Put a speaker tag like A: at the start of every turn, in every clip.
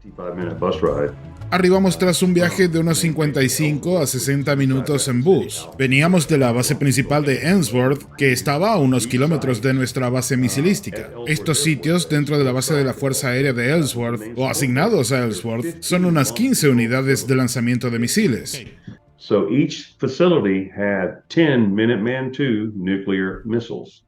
A: 55-minute bus ride.
B: Arribamos tras un viaje de unos 55 a 60 minutos en bus. Veníamos de la base principal de Ellsworth, que estaba a unos kilómetros de nuestra base misilística. Estos sitios dentro de la base de la Fuerza Aérea de Ellsworth, o asignados a Ellsworth, son unas 15 unidades de lanzamiento de misiles.
A: So each facility had 10 Minuteman II nuclear missiles.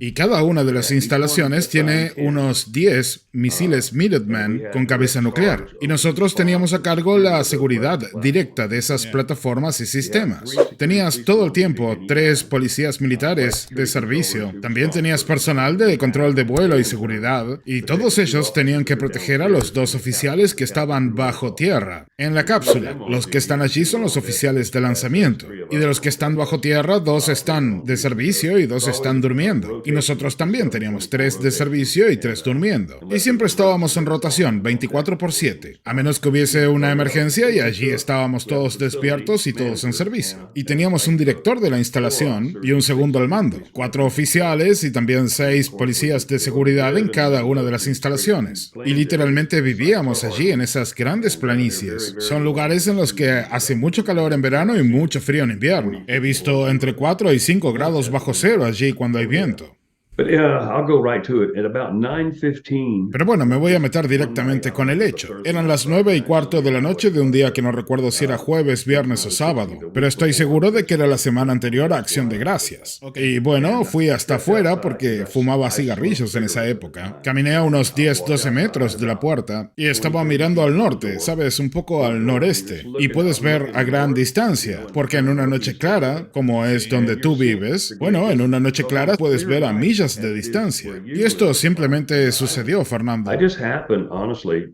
B: Y cada una de las instalaciones tiene unos 10 misiles Minuteman con cabeza nuclear. Y nosotros teníamos a cargo la seguridad directa de esas plataformas y sistemas. Tenías todo el tiempo 3 policías militares de servicio. También tenías personal de control de vuelo y seguridad. Y todos ellos tenían que proteger a los 2 oficiales que estaban bajo tierra, en la cápsula. Los que están allí son los oficiales de lanzamiento. Y de los que están bajo tierra, 2 están de servicio y 2 están durmiendo. Y nosotros también teníamos 3 de servicio y 3 durmiendo. Y siempre estábamos en rotación, 24/7. A menos que hubiese una emergencia y allí estábamos todos despiertos y todos en servicio. Y teníamos un director de la instalación y un segundo al mando. 4 oficiales y también 6 policías de seguridad en cada una de las instalaciones. Y literalmente vivíamos allí en esas grandes planicies. Son lugares en los que hace mucho calor en verano y mucho frío en invierno. He visto entre 4 y 5 grados bajo cero allí cuando hay viento.
A: But I'll go right to it. At about 9:15.
B: Pero bueno, me voy a meter directamente con el hecho. Eran las 9:15 de la noche de un día que no recuerdo si era jueves, viernes o sábado, pero estoy seguro de que era la semana anterior a Acción de Gracias. Y bueno, fui hasta afuera porque fumaba cigarrillos en esa época. Caminé a unos 10-12 metros de la puerta y estaba mirando al norte, ¿sabes? Un poco al noreste. Y puedes ver a gran distancia, porque en una noche clara, como es donde tú vives, bueno, en una noche clara puedes ver a millas de distancia. Y esto simplemente sucedió, Fernando.
A: I just happened, honestly,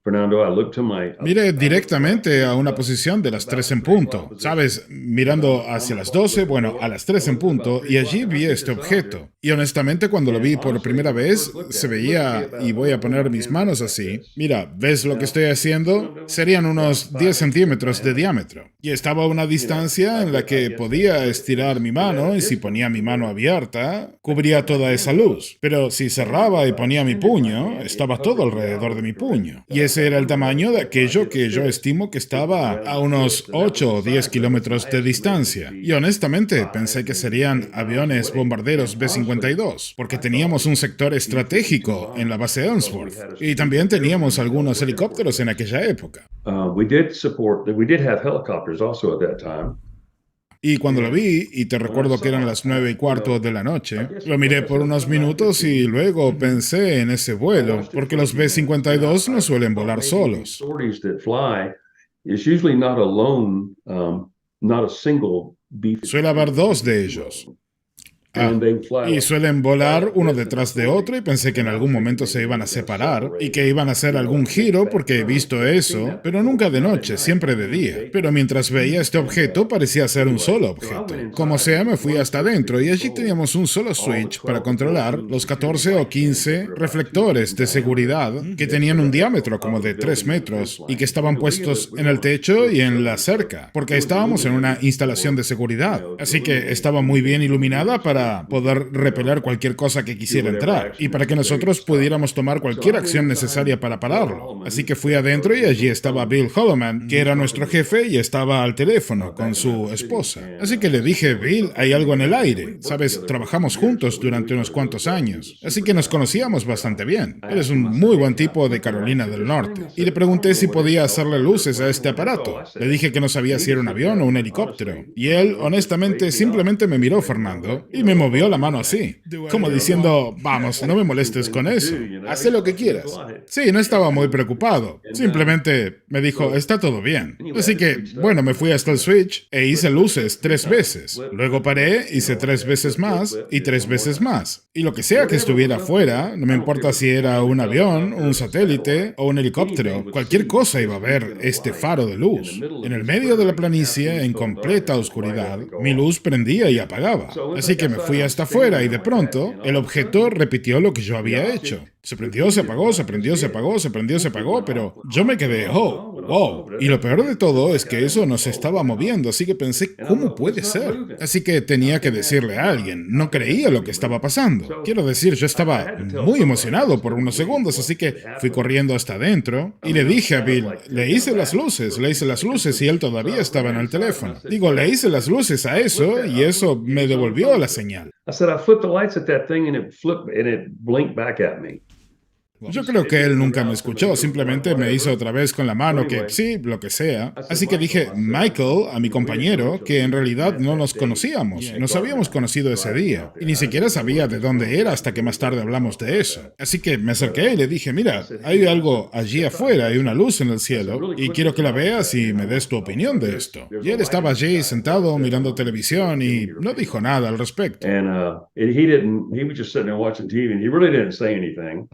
A: Fernando, I looked to my...
B: Miré directamente a una posición de las 3 en punto. ¿Sabes? Mirando hacia las 12, bueno, a las 3 en punto, y allí vi este objeto. Y honestamente, cuando lo vi por primera vez, se veía, y voy a poner mis manos así. Mira, ¿ves lo que estoy haciendo? Serían unos 10 centímetros de diámetro. Y estaba a una distancia en la que podía estirar mi mano, y si ponía mi mano abierta, cubría toda esa luz. Pero si cerraba y ponía mi puño, estaba todo alrededor de mi puño. Y ese era el tamaño de aquello que yo estimo que estaba a unos 8 o 10 kilómetros de distancia. Y honestamente pensé que serían aviones bombarderos B-52, porque teníamos un sector estratégico en la base Ellsworth. Y también teníamos algunos helicópteros en aquella época.
A: We did have helicopters also at that time.
B: Y cuando lo vi, y te recuerdo que eran las 9:15 de la noche, lo miré por unos minutos y luego pensé en ese vuelo, porque los B-52 no suelen volar solos.
A: Sorties that fly is usually not alone, not a single B-52.
B: Suele haber 2 de ellos. Y suelen volar uno detrás de otro y pensé que en algún momento se iban a separar y que iban a hacer algún giro porque he visto eso, pero nunca de noche, siempre de día. Pero mientras veía este objeto parecía ser un solo objeto. Como sea, me fui hasta adentro y allí teníamos un solo switch para controlar los 14 o 15 reflectores de seguridad que tenían un diámetro como de 3 metros y que estaban puestos en el techo y en la cerca, porque estábamos en una instalación de seguridad. Así que estaba muy bien iluminada para poder repeler cualquier cosa que quisiera entrar y para que nosotros pudiéramos tomar cualquier acción necesaria para pararlo. Así que fui adentro y allí estaba Bill Holloman, que era nuestro jefe y estaba al teléfono con su esposa. Así que le dije, Bill, hay algo en el aire. Sabes, trabajamos juntos durante unos cuantos años, así que nos conocíamos bastante bien. Eres un muy buen tipo de Carolina del Norte. Y le pregunté si podía hacerle luces a este aparato. Le dije que no sabía si era un avión o un helicóptero. Y él, honestamente, simplemente me miró, Fernando, y me movió la mano así, como diciendo, vamos, no me molestes con eso, haz lo que quieras. Sí, no estaba muy preocupado, simplemente me dijo, está todo bien. Así que, bueno, me fui hasta el switch e hice luces 3 veces. Luego paré, hice 3 veces más y 3 veces más. Y lo que sea que estuviera afuera, no me importa si era un avión, un satélite o un helicóptero, cualquier cosa iba a ver este faro de luz. En el medio de la planicie, en completa oscuridad, mi luz prendía y apagaba. Así que me fui hasta afuera y de pronto el objeto repitió lo que yo había hecho. Se prendió, se apagó, se prendió, se apagó, se prendió, se apagó, pero yo me quedé, Wow, y lo peor de todo es que eso no se estaba moviendo, así que pensé, ¿cómo puede ser? Así que tenía que decirle a alguien, no creía lo que estaba pasando. Quiero decir, yo estaba muy emocionado por unos segundos, así que fui corriendo hasta adentro y le dije a Bill, le hice las luces y él todavía estaba en el teléfono. Digo, le hice las luces a eso y eso me devolvió la señal.
A: I said, I flipped the lights at that thing and it flipped and it blinked back at me.
B: Yo creo que él nunca me escuchó, simplemente me hizo otra vez con la mano que sí, lo que sea. Así que dije, Michael, a mi compañero, que en realidad no nos conocíamos, nos habíamos conocido ese día, y ni siquiera sabía de dónde era hasta que más tarde hablamos de eso. Así que me acerqué y le dije, mira, hay algo allí afuera, hay una luz en el cielo, y quiero que la veas y me des tu opinión de esto. Y él estaba allí sentado mirando televisión y no dijo nada al respecto.
A: He was just sitting there watching TV and he really didn't say anything.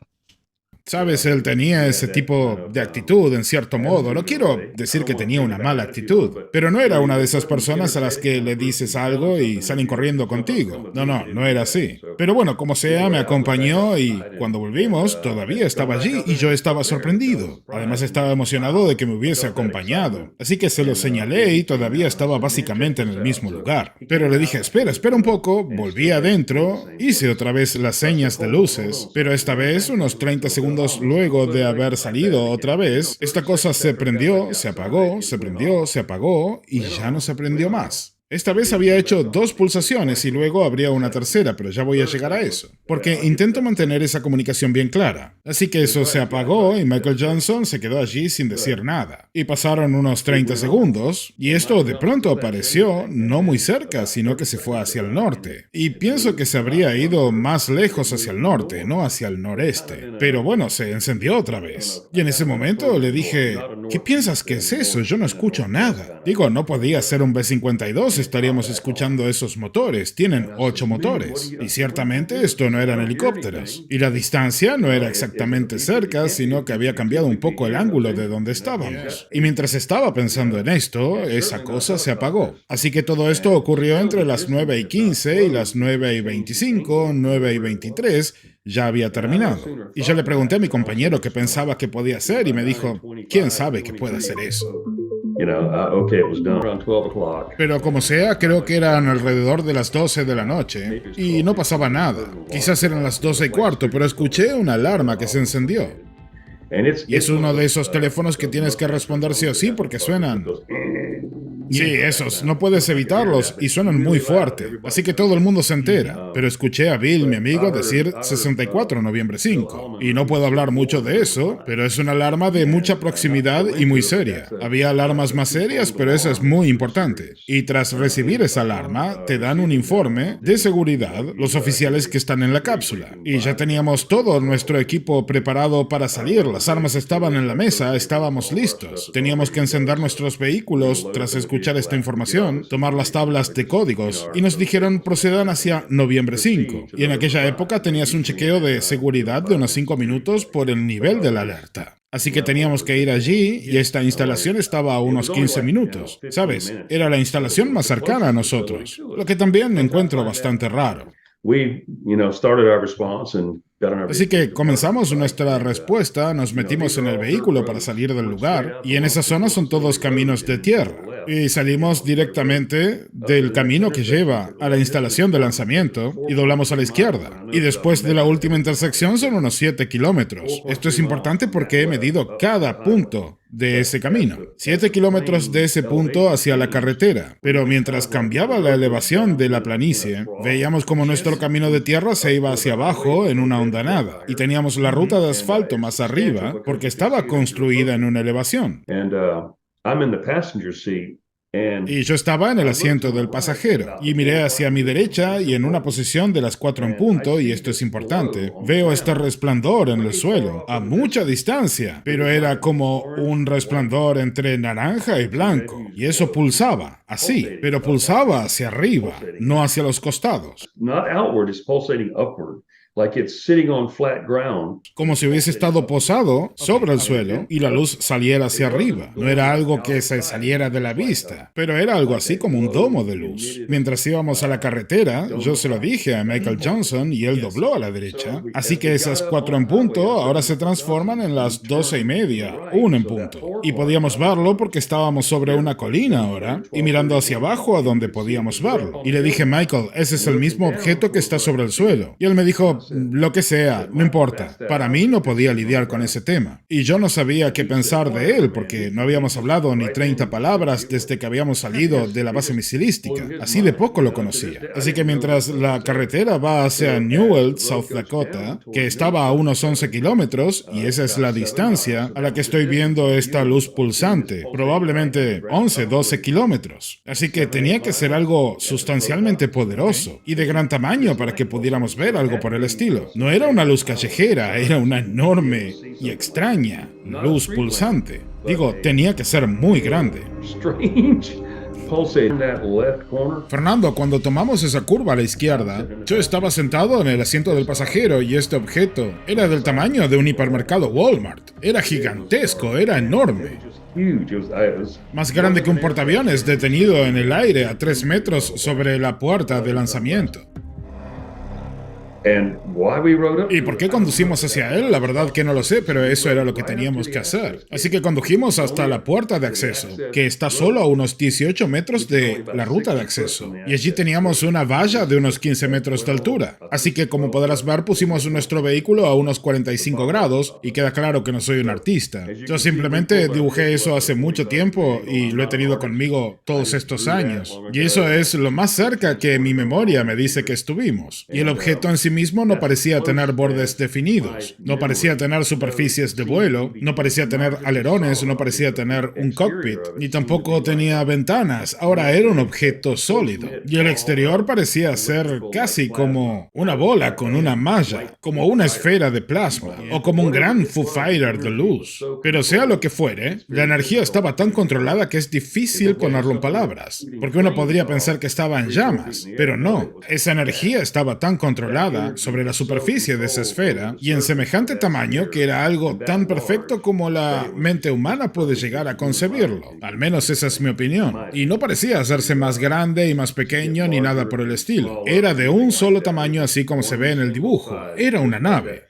B: Sabes, él tenía ese tipo de actitud, en cierto modo. No quiero decir que tenía una mala actitud, pero no era una de esas personas a las que le dices algo y salen corriendo contigo. No era así. Pero bueno, como sea, me acompañó y cuando volvimos, todavía estaba allí y yo estaba sorprendido. Además, estaba emocionado de que me hubiese acompañado. Así que se lo señalé y todavía estaba básicamente en el mismo lugar. Pero le dije, espera un poco, volví adentro, hice otra vez las señas de luces, pero esta vez unos 30 segundos luego de haber salido otra vez, esta cosa se prendió, se apagó, se prendió, se apagó y ya no se prendió más. Esta vez había hecho 2 pulsaciones y luego habría una tercera, pero ya voy a llegar a eso, porque intento mantener esa comunicación bien clara. Así que eso se apagó y Michael Johnson se quedó allí sin decir nada. Y pasaron unos 30 segundos y esto de pronto apareció no muy cerca, sino que se fue hacia el norte. Y pienso que se habría ido más lejos hacia el norte, no hacia el noreste. Pero bueno, se encendió otra vez. Y en ese momento le dije, ¿qué piensas que es eso? Yo no escucho nada. Digo, no podía ser un B-52, estaríamos escuchando esos motores. Tienen 8 motores. Y ciertamente esto no eran helicópteros. Y la distancia no era exactamente cerca, sino que había cambiado un poco el ángulo de donde estábamos. Y mientras estaba pensando en esto, esa cosa se apagó. Así que todo esto ocurrió entre las 9:15 y las 9:25, 9:23, ya había terminado. Y yo le pregunté a mi compañero qué pensaba que podía hacer y me dijo, ¿quién sabe qué puede hacer eso? Pero como sea, creo que eran alrededor de las 12 de la noche y no pasaba nada. Quizás eran las 12:15, pero escuché una alarma que se encendió. Y es uno de esos teléfonos que tienes que responder sí o sí porque suenan. Sí, esos, no puedes evitarlos y suenan muy fuerte, así que todo el mundo se entera. Pero escuché a Bill, mi amigo, decir 64 noviembre 5. Y no puedo hablar mucho de eso, pero es una alarma de mucha proximidad y muy seria. Había alarmas más serias, pero esa es muy importante. Y tras recibir esa alarma, te dan un informe de seguridad, los oficiales que están en la cápsula. Y ya teníamos todo nuestro equipo preparado para salir. Las armas estaban en la mesa, estábamos listos. Teníamos que encender nuestros vehículos tras escuchar esta información, tomar las tablas de códigos y nos dijeron procedan hacia noviembre 5. Y en aquella época tenías un chequeo de seguridad de unos 5 minutos por el nivel de la alerta. Así que teníamos que ir allí y esta instalación estaba a unos 15 minutos. ¿Sabes? Era la instalación más cercana a nosotros, lo que también encuentro bastante raro. Así que comenzamos nuestra respuesta, nos metimos en el vehículo para salir del lugar y en esa zona son todos caminos de tierra. Y salimos directamente del camino que lleva a la instalación de lanzamiento y doblamos a la izquierda. Y después de la última intersección son unos 7 kilómetros. Esto es importante porque he medido cada punto de ese camino. 7 kilómetros de ese punto hacia la carretera. Pero mientras cambiaba la elevación de la planicie, veíamos como nuestro camino de tierra se iba hacia abajo en una hondanada. Y teníamos la ruta de asfalto más arriba porque estaba construida en una elevación. Y yo estaba en el asiento del pasajero y miré hacia mi derecha y en una posición de las 4 en punto, y esto es importante, veo este resplandor en el suelo, a mucha distancia, pero era como un resplandor entre naranja y blanco, y eso pulsaba, así, pero pulsaba hacia arriba, no hacia los costados.
A: like it's sitting on flat ground.
B: Como si hubiese estado posado sobre el suelo y la luz saliera hacia arriba. No era algo que se saliera de la vista, pero era algo así como un domo de luz. Mientras íbamos a la carretera, yo se lo dije a Michael Johnson y él dobló a la derecha. Así que esas 4 en punto ahora se transforman en las 12:30, 1 en punto. Y podíamos verlo porque estábamos sobre una colina ahora y mirando hacia abajo a donde podíamos verlo. Y le dije, Michael, ese es el mismo objeto que está sobre el suelo. Y él me dijo, lo que sea, no importa. Para mí no podía lidiar con ese tema. Y yo no sabía qué pensar de él porque no habíamos hablado ni 30 palabras desde que habíamos salido de la base misilística. Así de poco lo conocía. Así que mientras la carretera va hacia Newell, South Dakota, que estaba a unos 11 kilómetros, y esa es la distancia a la que estoy viendo esta luz pulsante, probablemente 11, 12 kilómetros. Así que tenía que ser algo sustancialmente poderoso y de gran tamaño para que pudiéramos ver algo por el estilo. No era una luz callejera, era una enorme y extraña luz pulsante. Digo, tenía que ser muy grande. Fernando, cuando tomamos esa curva a la izquierda, yo estaba sentado en el asiento del pasajero y este objeto era del tamaño de un hipermercado Walmart. Era gigantesco, era enorme. Más grande que un portaaviones detenido en el aire a 3 metros sobre la puerta de lanzamiento. ¿Y por qué conducimos hacia él? La verdad que no lo sé, pero eso era lo que teníamos que hacer. Así que condujimos hasta la puerta de acceso, que está solo a unos 18 metros de la ruta de acceso. Y allí teníamos una valla de unos 15 metros de altura. Así que, como podrás ver, pusimos nuestro vehículo a unos 45 grados, y queda claro que no soy un artista. Yo simplemente dibujé eso hace mucho tiempo y lo he tenido conmigo todos estos años. Y eso es lo más cerca que mi memoria me dice que estuvimos. Y el objeto en sí mismo no parecía tener bordes definidos, no parecía tener superficies de vuelo, no parecía tener alerones, no parecía tener un cockpit, ni tampoco tenía ventanas. Ahora era un objeto sólido. Y el exterior parecía ser casi como una bola con una malla, como una esfera de plasma, o como un gran Foo Fighter de luz. Pero sea lo que fuere, la energía estaba tan controlada que es difícil ponerlo en palabras, porque uno podría pensar que estaba en llamas, pero no. Esa energía estaba tan controlada sobre la superficie de esa esfera y en semejante tamaño que era algo tan perfecto como la mente humana puede llegar a concebirlo. Al menos esa es mi opinión. Y no parecía hacerse más grande y más pequeño ni nada por el estilo. Era de un solo tamaño, así como se ve en el dibujo. Era una nave.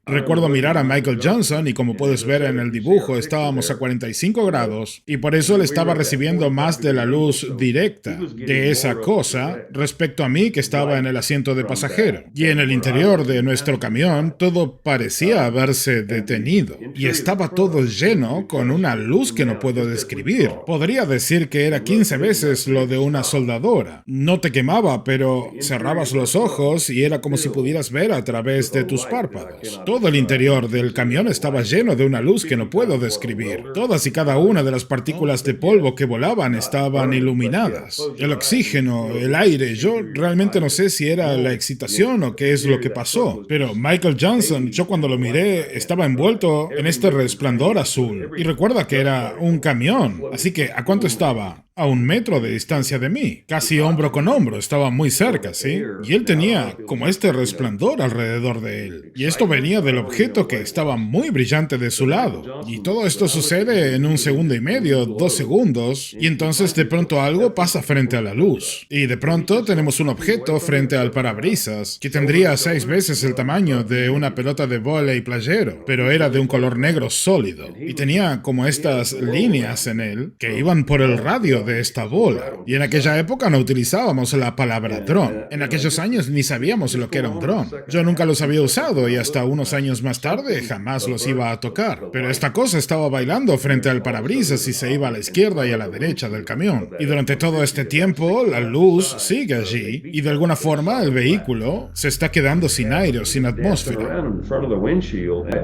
B: Recuerdo mirar a Michael Johnson y, como puedes ver en el dibujo, estábamos a 45 grados y por eso él estaba recibiendo más de la luz directa de esa cosa respecto a mí que estaba en el asiento de pasajero. Y en el interior de nuestro camión todo parecía haberse detenido y estaba todo lleno con una luz que no puedo describir. Podría decir que era 15 veces lo de una soldadora. No te quemaba, pero cerrabas los ojos y era como si pudieras ver a través de tus párpados. Todo el interior del camión estaba lleno de una luz que no puedo describir. Todas y cada una de las partículas de polvo que volaban estaban iluminadas. El oxígeno, el aire, yo realmente no sé si era la excitación o qué es lo que pasó. Pero Michael Johnson, yo cuando lo miré, estaba envuelto en este resplandor azul. Y recuerda que era un camión. Así que, ¿a cuánto estaba? A 1 metro de distancia de mí, casi hombro con hombro, estaba muy cerca, ¿sí? Y él tenía como este resplandor alrededor de él. Y esto venía del objeto que estaba muy brillante de su lado. Y todo esto sucede en 1 segundo y medio, 2 segundos, y entonces de pronto algo pasa frente a la luz. Y de pronto tenemos un objeto frente al parabrisas que tendría 6 veces el tamaño de una pelota de vóley playero, pero era de un color negro sólido. Y tenía como estas líneas en él que iban por el radio de esta bola. Y en aquella época no utilizábamos la palabra dron. En aquellos años ni sabíamos lo que era un dron. Yo nunca los había usado y hasta unos años más tarde jamás los iba a tocar. Pero esta cosa estaba bailando frente al parabrisas y se iba a la izquierda y a la derecha del camión. Y durante todo este tiempo la luz sigue allí y de alguna forma el vehículo se está quedando sin aire o sin atmósfera.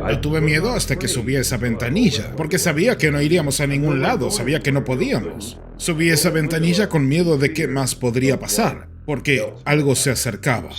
B: Yo tuve miedo hasta que subí esa ventanilla, porque sabía que no iríamos a ningún lado, sabía que no podíamos. Subí esa ventanilla con miedo de qué más podría pasar, porque algo se acercaba.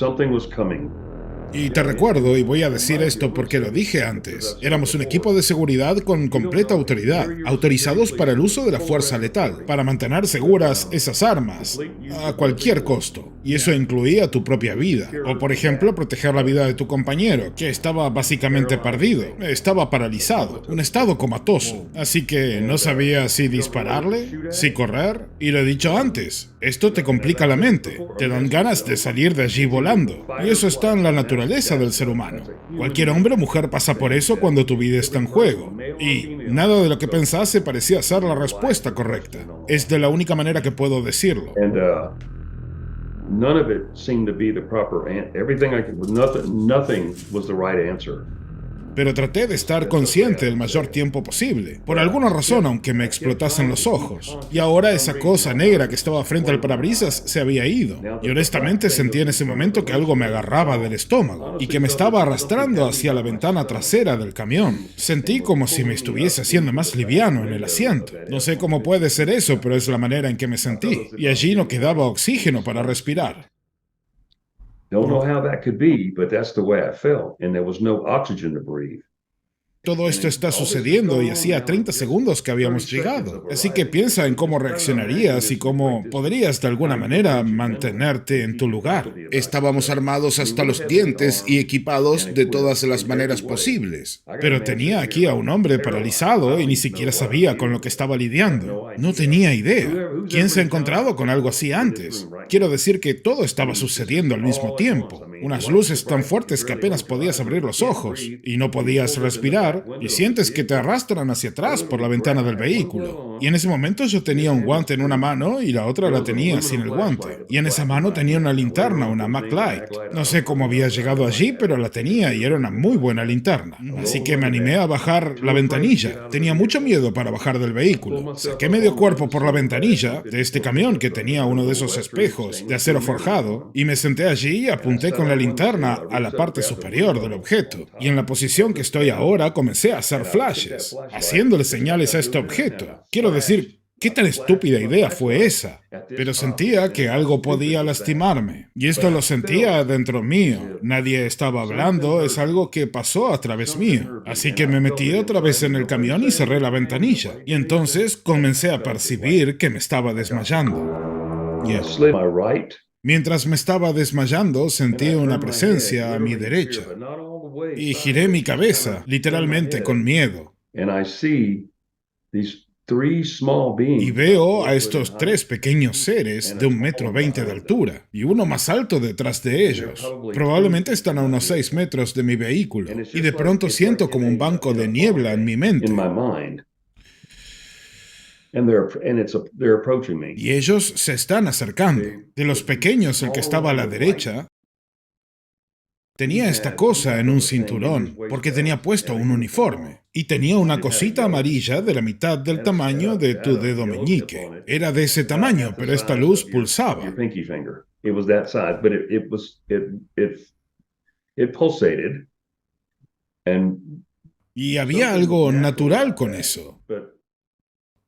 B: Y te recuerdo, y voy a decir esto porque lo dije antes, éramos un equipo de seguridad con completa autoridad, autorizados para el uso de la fuerza letal, para mantener seguras esas armas, a cualquier costo. Y eso incluía tu propia vida. O, por ejemplo, proteger la vida de tu compañero, que estaba básicamente perdido, estaba paralizado, un estado comatoso. Así que no sabía si dispararle, si correr, y lo he dicho antes, esto te complica la mente, te dan ganas de salir de allí volando. Y eso está en la naturaleza del ser humano. Cualquier hombre o mujer pasa por eso cuando tu vida está en juego. Y nada de lo que pensase parecía ser la respuesta correcta. Es de la única manera que puedo decirlo.
A: None of it seemed to be the proper answer. Everything I could, nothing was the right answer.
B: Pero traté de estar consciente el mayor tiempo posible, por alguna razón, aunque me explotasen los ojos. Y ahora esa cosa negra que estaba frente al parabrisas se había ido. Y honestamente sentí en ese momento que algo me agarraba del estómago y que me estaba arrastrando hacia la ventana trasera del camión. Sentí como si me estuviese haciendo más liviano en el asiento. No sé cómo puede ser eso, pero es la manera en que me sentí. Y allí no quedaba oxígeno para respirar.
A: Don't know how that could be, but that's the way I felt, and there was no oxygen to breathe.
B: Todo esto está sucediendo y hacía 30 segundos que habíamos llegado. Así que piensa en cómo reaccionarías y cómo podrías de alguna manera mantenerte en tu lugar. Estábamos armados hasta los dientes y equipados de todas las maneras posibles. Pero tenía aquí a un hombre paralizado y ni siquiera sabía con lo que estaba lidiando. No tenía idea. ¿Quién se ha encontrado con algo así antes? Quiero decir que todo estaba sucediendo al mismo tiempo. Unas luces tan fuertes que apenas podías abrir los ojos y no podías respirar. Y sientes que te arrastran hacia atrás por la ventana del vehículo. Y en ese momento yo tenía un guante en una mano y la otra la tenía sin el guante. Y en esa mano tenía una linterna, una MacLight. No sé cómo había llegado allí, pero la tenía y era una muy buena linterna. Así que me animé a bajar la ventanilla. Tenía mucho miedo para bajar del vehículo. Saqué medio cuerpo por la ventanilla de este camión que tenía uno de esos espejos de acero forjado y me senté allí y apunté con la linterna a la parte superior del objeto. Y en la posición que estoy ahora comencé a hacer flashes, haciéndole señales a este objeto. Quiero decir, ¿qué tan estúpida idea fue esa? Pero sentía que algo podía lastimarme. Y esto lo sentía dentro mío. Nadie estaba hablando, es algo que pasó a través mío. Así que me metí otra vez en el camión y cerré la ventanilla. Y entonces comencé a percibir que me estaba desmayando. Mientras me estaba desmayando, sentí una presencia a mi derecha. Y giré mi cabeza, literalmente con miedo. Y veo a estos 3 pequeños seres de 1,20 m de altura y uno más alto detrás de ellos. Probablemente están a unos 6 metros de mi vehículo. Y de pronto siento como un banco de niebla en mi mente. Y ellos se están acercando. De los pequeños, el que estaba a la derecha tenía esta cosa en un cinturón, porque tenía puesto un uniforme. Y tenía una cosita amarilla de la mitad del tamaño de tu dedo meñique. Era de ese tamaño, pero esta luz pulsaba. Y había algo natural con eso.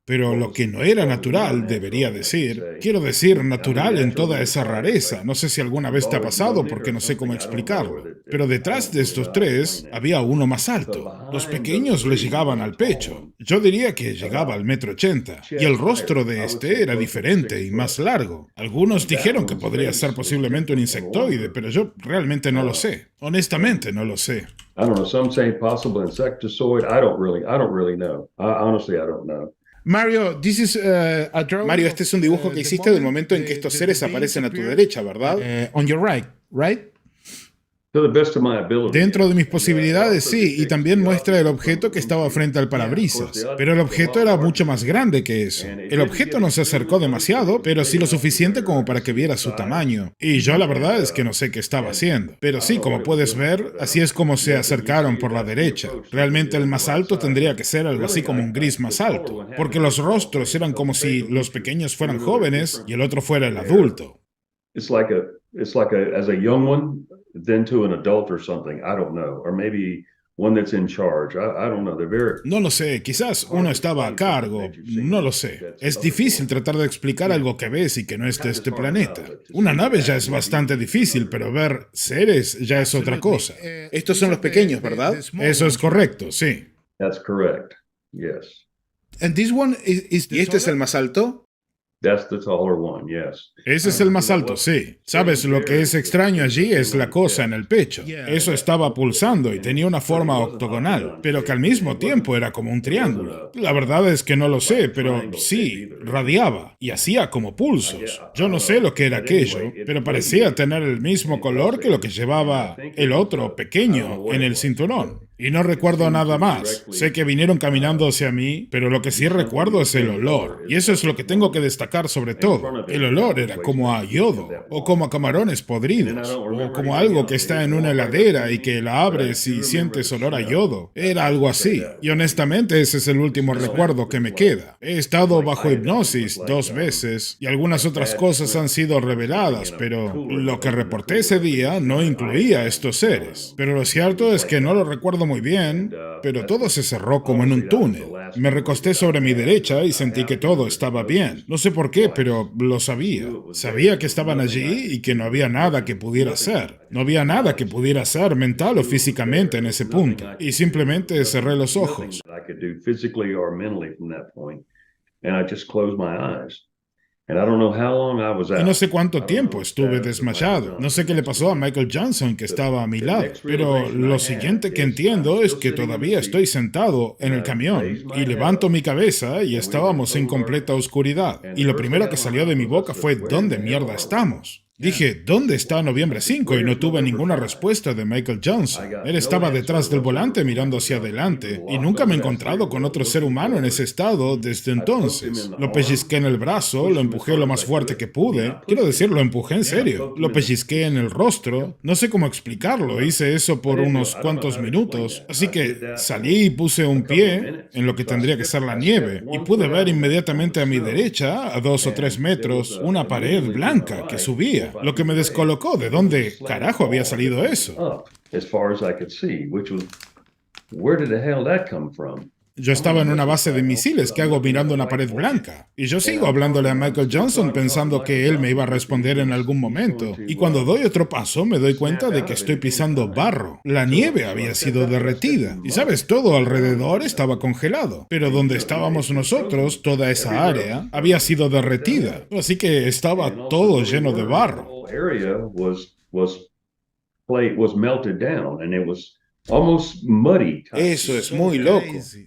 B: Pero lo que no era natural, debería decir, quiero decir natural en toda esa rareza. No sé si alguna vez te ha pasado porque no sé cómo explicarlo. Pero detrás de estos 3 había uno más alto. Los pequeños le llegaban al pecho. Yo diría que llegaba al 1,80 m. Y el rostro de este era diferente y más largo. Algunos dijeron que podría ser posiblemente un insectoide, pero yo realmente no lo sé. Honestamente no lo sé.
A: I don't know. Some say possible insectoid. I don't really know. Honestly, I don't know.
B: Mario, este es un dibujo que hiciste del momento en que estos seres aparecen a tu derecha, ¿verdad? On your right, right? Dentro de mis posibilidades, sí, y también muestra el objeto que estaba frente al parabrisas. Pero el objeto era mucho más grande que eso. El objeto no se acercó demasiado, pero sí lo suficiente como para que viera su tamaño. Y yo la verdad es que no sé qué estaba haciendo. Pero sí, como puedes ver, así es como se acercaron por la derecha. Realmente el más alto tendría que ser algo así como un gris más alto, porque los rostros eran como si los pequeños fueran jóvenes y el otro fuera el adulto.
A: It's like as a young one, then to an adult or something. I don't know. Or maybe one that's in charge. I don't know. They're very
B: No lo sé, quizás uno estaba a cargo, no lo sé. Es difícil tratar de explicar algo que ves y que no es de este planeta. Una nave ya es bastante difícil, pero ver seres ya es otra cosa.
C: Estos son los pequeños, ¿verdad?
B: Eso es correcto, sí.
A: That's correct. Yes.
C: ¿Y este es el más alto?
A: That's the taller one, yes.
B: Ese es el más alto, sí. ¿Sabes? Lo que es extraño allí es la cosa en el pecho. Eso estaba pulsando y tenía una forma octogonal, pero que al mismo tiempo era como un triángulo. La verdad es que no lo sé, pero sí, radiaba y hacía como pulsos. Yo no sé lo que era aquello, pero parecía tener el mismo color que lo que llevaba el otro pequeño en el cinturón. Y no recuerdo nada más. Sé que vinieron caminando hacia mí, pero lo que sí recuerdo es el olor. Y eso es lo que tengo que destacar sobre todo. El olor era como a yodo, o como a camarones podridos, o como algo que está en una heladera y que la abres y sientes olor a yodo. Era algo así. Y honestamente ese es el último recuerdo que me queda. He estado bajo hipnosis 2 veces y algunas otras cosas han sido reveladas, pero lo que reporté ese día no incluía a estos seres. Pero lo cierto es que no lo recuerdo muy bien, pero todo se cerró como en un túnel. Me recosté sobre mi derecha y sentí que todo estaba bien. No sé por qué, pero lo sabía. Sabía que estaban allí y que no había nada que pudiera hacer. No había nada que pudiera hacer mental o físicamente en ese punto. Y simplemente cerré los ojos. Y no sé cuánto tiempo estuve desmayado. No sé qué le pasó a Michael Johnson, que estaba a mi lado. Pero lo siguiente que entiendo es que todavía estoy sentado en el camión y levanto mi cabeza y estábamos en completa oscuridad. Y lo primero que salió de mi boca fue: ¿dónde mierda estamos? Dije, ¿dónde está Noviembre 5? Y no tuve ninguna respuesta de Michael Johnson. Él estaba detrás del volante mirando hacia adelante y nunca me he encontrado con otro ser humano en ese estado desde entonces. Lo pellizqué en el brazo, lo empujé lo más fuerte que pude. Quiero decir, lo empujé en serio. Lo pellizqué en el rostro. No sé cómo explicarlo. Hice eso por unos cuantos minutos. Así que salí y puse un pie en lo que tendría que ser la nieve y pude ver inmediatamente a mi derecha, a 2 o 3 metros, una pared blanca que subía. Lo que me descolocó de dónde carajo había salido eso. Yo estaba en una base de misiles que hago mirando una pared blanca. Y yo sigo hablándole a Michael Johnson pensando que él me iba a responder en algún momento. Y cuando doy otro paso me doy cuenta de que estoy pisando barro. La nieve había sido derretida. Y sabes, todo alrededor estaba congelado. Pero donde estábamos nosotros, toda esa área, había sido derretida. Así que estaba todo lleno de barro.
C: Eso es muy loco.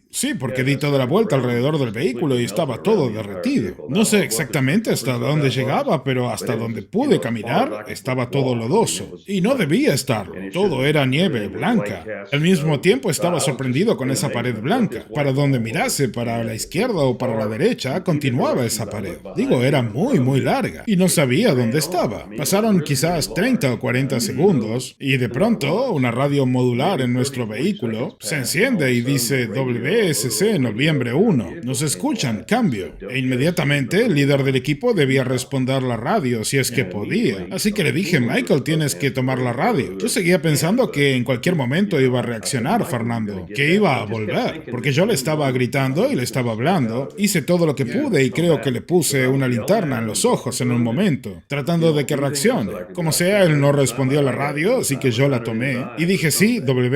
B: Sí, porque di toda la vuelta alrededor del vehículo y estaba todo derretido. No sé exactamente hasta dónde llegaba, pero hasta donde pude caminar estaba todo lodoso. Y no debía estarlo. Todo era nieve blanca. Al mismo tiempo estaba sorprendido con esa pared blanca. Para donde mirase, para la izquierda o para la derecha, continuaba esa pared. Digo, era muy larga. Y no sabía dónde estaba. Pasaron quizás 30 o 40 segundos y de pronto una radio modular en nuestro vehículo se enciende y dice: WSC Noviembre 1. Nos escuchan, cambio. E inmediatamente el líder del equipo debía responder la radio si es que podía. Así que le dije: Michael, tienes que tomar la radio. Yo seguía pensando que en cualquier momento iba a reaccionar Fernando, que iba a volver, porque yo le estaba gritando y le estaba hablando. Hice todo lo que pude y creo que le puse una linterna en los ojos en un momento, tratando de que reaccione. Como sea, él no respondió a la radio, así que yo la tomé y dije: sí, WSC,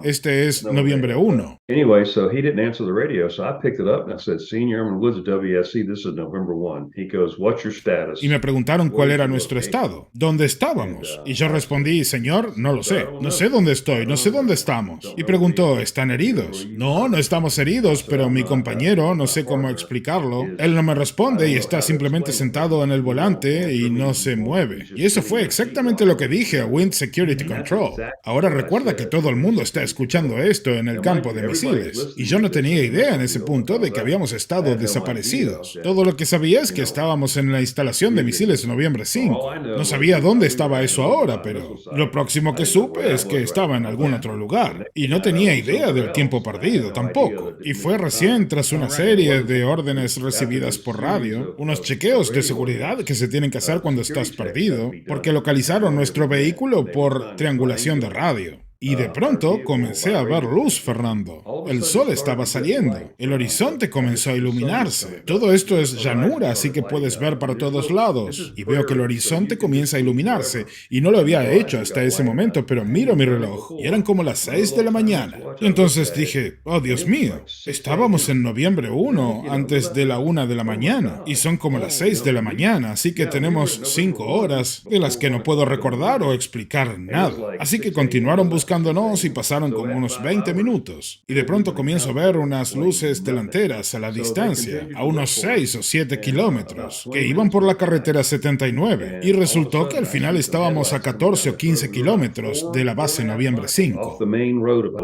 B: este es Noviembre 1.
A: Anyway, so he didn't answer the radio, so I picked it up and I said, Senior Airman Woods at WSC, this is November 1. He goes, what's your status?
B: Y me preguntaron cuál era nuestro estado, dónde estábamos. Y yo respondí: señor, no lo sé. No sé dónde estoy, no sé dónde estamos. Y preguntó: ¿están heridos? No, no estamos heridos, pero mi compañero, no sé cómo explicarlo, él no me responde y está simplemente sentado en el volante y no se mueve. Y eso fue exactamente lo que dije a Wind Security Control. Ahora recuerda que todo el mundo está escuchando esto en el campo de misiles. Y yo no tenía idea en ese punto de que habíamos estado desaparecidos. Todo lo que sabía es que estábamos en la instalación de misiles Noviembre 5. No sabía dónde estaba eso ahora, pero lo próximo que supe es que estaba en algún otro lugar. Y no tenía idea del tiempo perdido tampoco. Y fue recién tras una serie de órdenes recibidas por radio, unos chequeos de seguridad que se tienen que hacer cuando estás perdido, porque localizaron nuestro vehículo por triangulación de radio. Y de pronto comencé a ver luz, Fernando. El sol estaba saliendo. El horizonte comenzó a iluminarse. Todo esto es llanura, así que puedes ver para todos lados. Y veo que el horizonte comienza a iluminarse. Y no lo había hecho hasta ese momento, pero miro mi reloj. Y eran como las 6 de la mañana. Y entonces dije, oh Dios mío, estábamos en noviembre 1, antes de la 1 de la mañana. Y son como las 6 de la mañana, así que tenemos 5 horas de las que no puedo recordar o explicar nada. Así que continuaron buscándonos y pasaron como unos 20 minutos. Y de pronto comienzo a ver unas luces delanteras a la distancia, a unos 6 o 7 kilómetros, que iban por la carretera 79. Y resultó que al final estábamos a 14 o 15 kilómetros de la base Noviembre 5.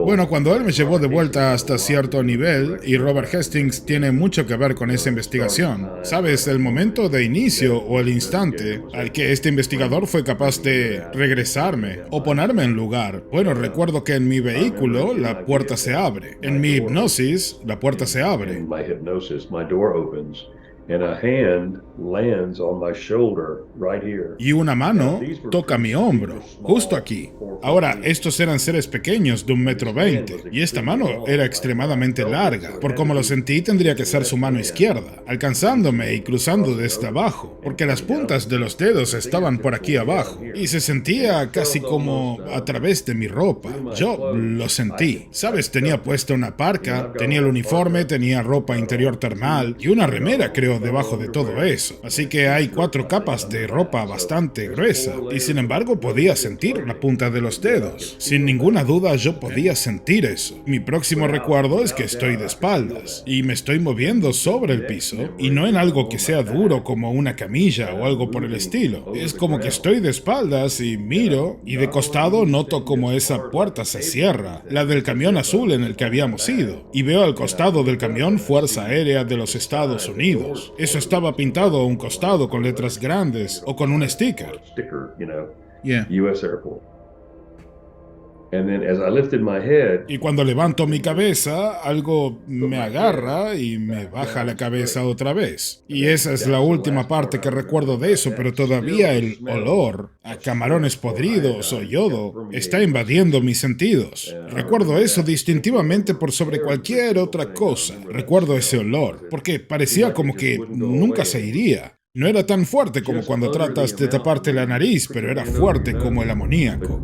B: Bueno, cuando él me llevó de vuelta hasta cierto nivel, y Robert Hastings tiene mucho que ver con esa investigación, ¿sabes? El momento de inicio o el instante al que este investigador fue capaz de regresarme o ponerme en lugar. Bueno, recuerdo que en mi vehículo la puerta se abre. En mi hipnosis, la puerta se abre. Y una mano toca mi hombro, justo aquí. Ahora, estos eran seres pequeños de 1,20 m, y esta mano era extremadamente larga. Por como lo sentí, tendría que ser su mano izquierda, alcanzándome y cruzando desde abajo, porque las puntas de los dedos estaban por aquí abajo, y se sentía casi como a través de mi ropa. Yo lo sentí. ¿Sabes? Tenía puesta una parca, tenía el uniforme, tenía ropa interior termal y una remera, creo, debajo de todo eso. Así que hay 4 capas de ropa bastante gruesa, y sin embargo podía sentir la punta de los dedos. Sin ninguna duda yo podía sentir eso. Mi próximo recuerdo es que estoy de espaldas y me estoy moviendo sobre el piso, y no en algo que sea duro como una camilla o algo por el estilo. Es como que estoy de espaldas y miro, y de costado noto como esa puerta se cierra, la del camión azul en el que habíamos ido, y veo al costado del camión Fuerza Aérea de los Estados Unidos. Eso estaba pintado a un costado con letras grandes o con un sticker.
C: Yeah.
A: US Airport.
B: Y cuando levanto mi cabeza, algo me agarra y me baja la cabeza otra vez. Y esa es la última parte que recuerdo de eso, pero todavía el olor a camarones podridos o yodo está invadiendo mis sentidos. Recuerdo eso distintivamente por sobre cualquier otra cosa. Recuerdo ese olor, porque parecía como que nunca se iría. No era tan fuerte como cuando tratas de taparte la nariz, pero era fuerte como el amoníaco.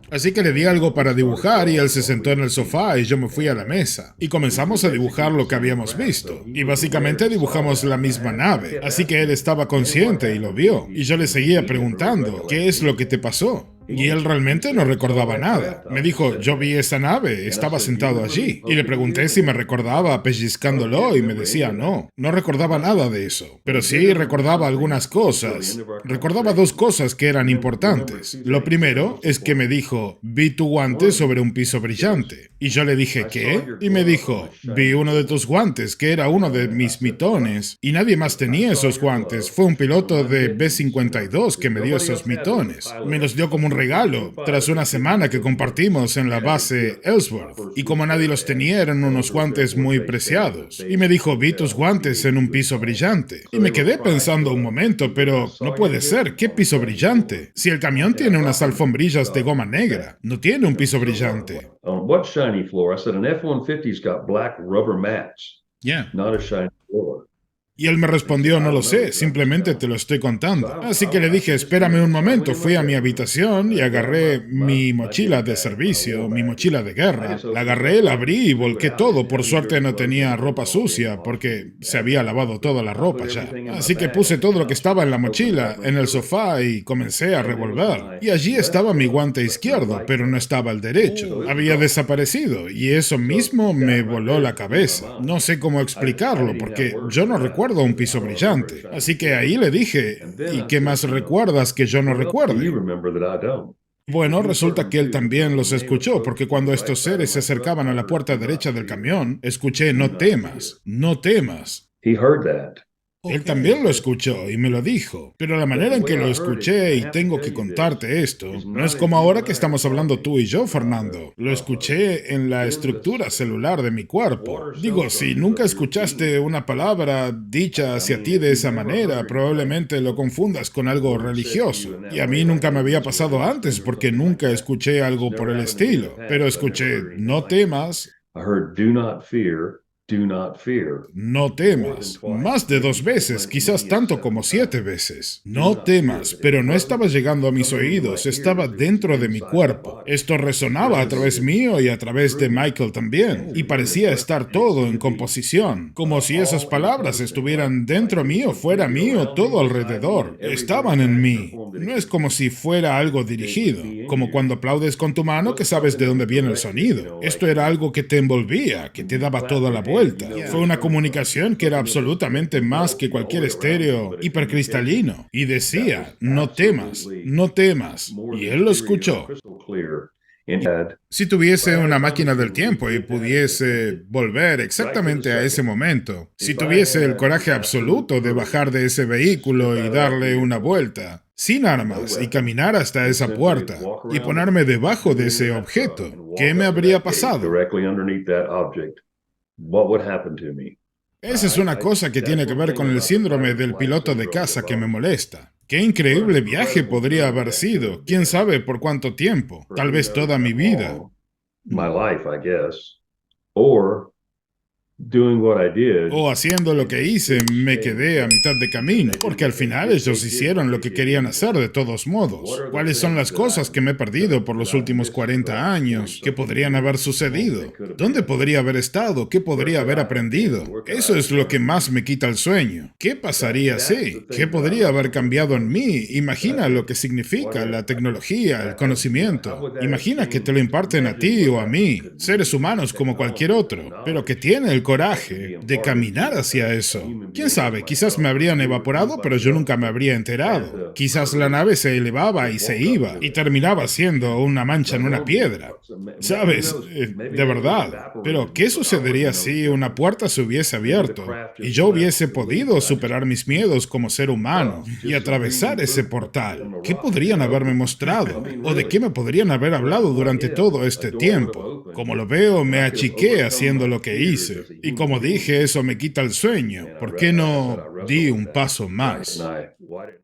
B: Así que le di algo para dibujar y él se sentó en el sofá y yo me fui a la mesa. Y comenzamos a dibujar lo que habíamos visto. Y básicamente dibujamos la misma nave. Así que él estaba consciente y lo vio. Y yo le seguía preguntando, ¿qué es lo que te pasó? Y él realmente no recordaba nada. Me dijo, yo vi esa nave, estaba sentado allí. Y le pregunté si me recordaba pellizcándolo y me decía no recordaba nada de eso. Pero sí recordaba algunas cosas. Recordaba 2 cosas que eran importantes. Lo primero es que me dijo, vi tu guante sobre un piso brillante. Y yo le dije, ¿qué? Y me dijo, vi uno de tus guantes, que era uno de mis mitones. Y nadie más tenía esos guantes. Fue un piloto de B-52 que me dio esos mitones. Me los dio como un regalo, tras una semana que compartimos en la base Ellsworth. Y como nadie los tenía, eran unos guantes muy preciados. Y me dijo, vi tus guantes en un piso brillante. Y me quedé pensando un momento, pero no puede ser, ¿qué piso brillante? Si el camión tiene unas alfombrillas de goma negra, no tiene un piso brillante.
A: On what shiny floor? I said an F-150's got black rubber mats.
C: Yeah.
A: Not a shiny floor.
B: Y él me respondió, no lo sé, simplemente te lo estoy contando. Así que le dije, espérame un momento. Fui a mi habitación y agarré mi mochila de servicio, mi mochila de guerra. La agarré, la abrí y volqué todo. Por suerte no tenía ropa sucia, porque se había lavado toda la ropa ya. Así que puse todo lo que estaba en la mochila, en el sofá, y comencé a revolver. Y allí estaba mi guante izquierdo, pero no estaba el derecho. Había desaparecido, y eso mismo me voló la cabeza. No sé cómo explicarlo, porque yo no recuerdo un piso brillante. Así que ahí le dije, ¿y qué más recuerdas que yo no recuerde? Bueno, resulta que él también los escuchó, porque cuando estos seres se acercaban a la puerta derecha del camión, escuché, no temas, no temas.
A: He heard that.
B: Él también lo escuchó y me lo dijo, pero la manera en que lo escuché, y tengo que contarte esto, no es como ahora que estamos hablando tú y yo, Fernando. Lo escuché en la estructura celular de mi cuerpo. Digo, si nunca escuchaste una palabra dicha hacia ti de esa manera, probablemente lo confundas con algo religioso. Y a mí nunca me había pasado antes porque nunca escuché algo por el estilo. Pero escuché, no temas.
A: I heard, do not fear. Do not fear.
B: No temas. Más de 2 veces, quizás tanto como 7 veces. No temas, pero no estaba llegando a mis oídos, estaba dentro de mi cuerpo. Esto resonaba a través mío y a través de Michael también, y parecía estar todo en composición, como si esas palabras estuvieran dentro mío, fuera mío, todo alrededor. Estaban en mí. No es como si fuera algo dirigido, como cuando aplaudes con tu mano que sabes de dónde viene el sonido. Esto era algo que te envolvía, que te daba toda la vuelta. Fue una comunicación que era absolutamente más que cualquier estéreo hipercristalino. Y decía, no temas, no temas. Y él lo escuchó. Si tuviese una máquina del tiempo y pudiese volver exactamente a ese momento, si tuviese el coraje absoluto de bajar de ese vehículo y darle una vuelta, sin armas, y caminar hasta esa puerta, y ponerme debajo de ese objeto, ¿qué me habría pasado?
A: What would happen to me?
B: Esa es una cosa que tiene que ver con el síndrome del piloto de caza que me molesta. Qué increíble viaje podría haber sido, quién sabe por cuánto tiempo, tal vez toda mi vida.
A: My life, I guess. Or doing what I did.
B: O haciendo lo que hice, me quedé a mitad de camino, porque al final ellos hicieron lo que querían hacer de todos modos. ¿Cuáles son las cosas que me he perdido por los últimos 40 años? ¿Qué podrían haber sucedido? ¿Dónde podría haber estado? ¿Qué podría haber aprendido? Eso es lo que más me quita el sueño. ¿Qué pasaría si? ¿Qué podría haber cambiado en mí? Imagina lo que significa la tecnología, el conocimiento. Imagina que te lo imparten a ti o a mí, seres humanos como cualquier otro, pero que tiene el coraje de caminar hacia eso. ¿Quién sabe? Quizás me habrían evaporado, pero yo nunca me habría enterado. Quizás la nave se elevaba y se iba, y terminaba siendo una mancha en una piedra. ¿Sabes? De verdad. Pero, ¿qué sucedería si una puerta se hubiese abierto y yo hubiese podido superar mis miedos como ser humano y atravesar ese portal? ¿Qué podrían haberme mostrado? ¿O de qué me podrían haber hablado durante todo este tiempo? Como lo veo, me achiqué haciendo lo que hice. Y como dije, eso me quita el sueño. ¿Por qué no di un paso más?